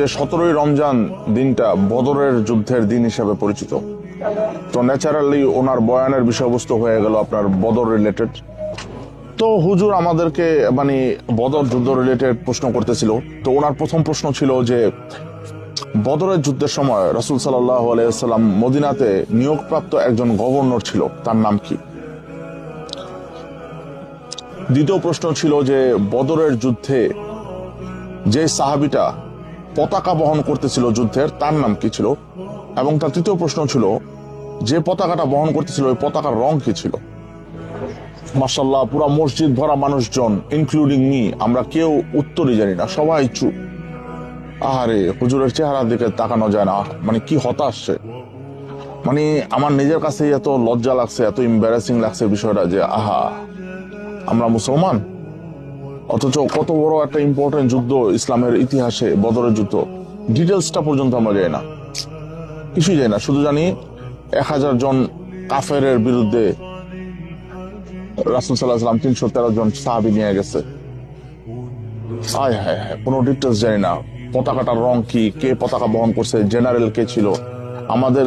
যে 17ই রমজান দিনটা বদরের যুদ্ধের দিন হিসেবে পরিচিত, তো ন্যাচারালি ওনার বয়ানের বিষয়বস্তু হয়ে গেল আপনার বদর রিলেটেড। তো হুজুর আমাদেরকে মানে বদর যুদ্ধ রিলেটেড প্রশ্ন করতেছিল। তো ওনার প্রথম প্রশ্ন ছিল যে বদরের যুদ্ধের সময় রাসূল সাল্লাল্লাহু আলাইহি ওয়াসাল্লাম মদিনাতে নিয়োগপ্রাপ্ত একজন গভর্নর ছিল, তার নাম কি? দ্বিতীয় প্রশ্ন ছিল যে বদরের যুদ্ধে যে সাহাবীটা পতাকা বহন করতেছিল যুদ্ধের, তার নাম কি ছিল? এবং তার তৃতীয় প্রশ্ন ছিল যে পতাকাটা বহন করতেছিল ওই পতাকার রং কি ছিল? মাশাআল্লাহ, পুরা মসজিদ ভরা মানুষজন ইনক্লুডিং মি, আমরা কেউ উত্তরই জানি না, সবাই চুপ। আহারে, হুজুরের চেহারার দিকে তাকানো যায় না, মানে কি হতাশ সে। মানে আমার নিজের কাছে এত লজ্জা লাগছে, এত এম্বারাসিং লাগছে বিষয়টা যে আহা, আমরা মুসলমান অথচ কত বড় একটা ইম্পর্টেন্ট যুদ্ধ ইসলামের ইতিহাসে বদরের যুদ্ধ, ডিটেলসটা পর্যন্ত আমরা জানি না, কিছুই জানি না। শুধু জানি 1000 জন কাফেরের বিরুদ্ধে রাসূল সাল্লাল্লাহু আলাইহি ওয়াসাল্লাম 313 জন সাহাবী নিয়ে গেছে। আয় হায় হায়, কোনো ডিটেলস জানি না, পতাকাটার রং কি, কে পতাকা বহন করছে, জেনারেল কে ছিল। আমাদের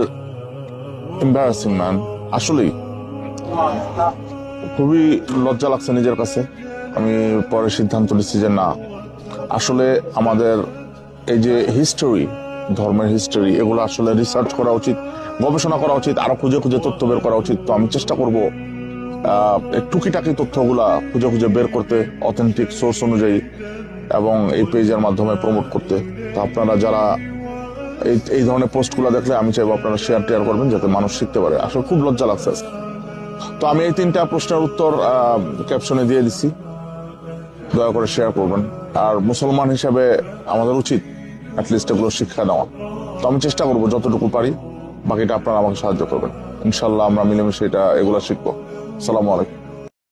এম্বারাসিং ম্যান, আসলেই খুবই লজ্জা লাগছে নিজের কাছে। আমি পরে সিদ্ধান্ত নিচ্ছি যে না, আসলে আমাদের এই যে হিস্টোরি, ধর্মের হিস্টোরি, এগুলো আসলে রিসার্চ করা উচিত, গবেষণা করা উচিত, আরো খুঁজে খুঁজে তথ্য বের করা উচিত। তো আমি চেষ্টা করব টুকিটাকি তথ্যগুলা খুঁজে খুঁজে বের করতে, অথেন্টিক সোর্স অনুযায়ী, এবং এই পেজের মাধ্যমে প্রমোট করতে। তো আপনারা যারা এই ধরনের পোস্টগুলো দেখলে আমি চাইবো আপনারা শেয়ার করবেন, যাতে মানুষ শিখতে পারে। আসলে খুব লজ্জা লাগছে। তো আমি এই 3টা প্রশ্নের উত্তর ক্যাপশনে দিয়ে দিচ্ছি, দয়া করে শেয়ার করবেন। আর মুসলমান হিসেবে আমাদের উচিত অ্যাটলিস্ট এগুলো শিক্ষা নেওয়া। তো আমি চেষ্টা করবো যতটুকু পারি, বাকিটা আপনারা আমাকে সাহায্য করবেন। ইনশাল্লাহ আমরা মিলেমিশে এগুলো শিখবো। আসসালামু আলাইকুম।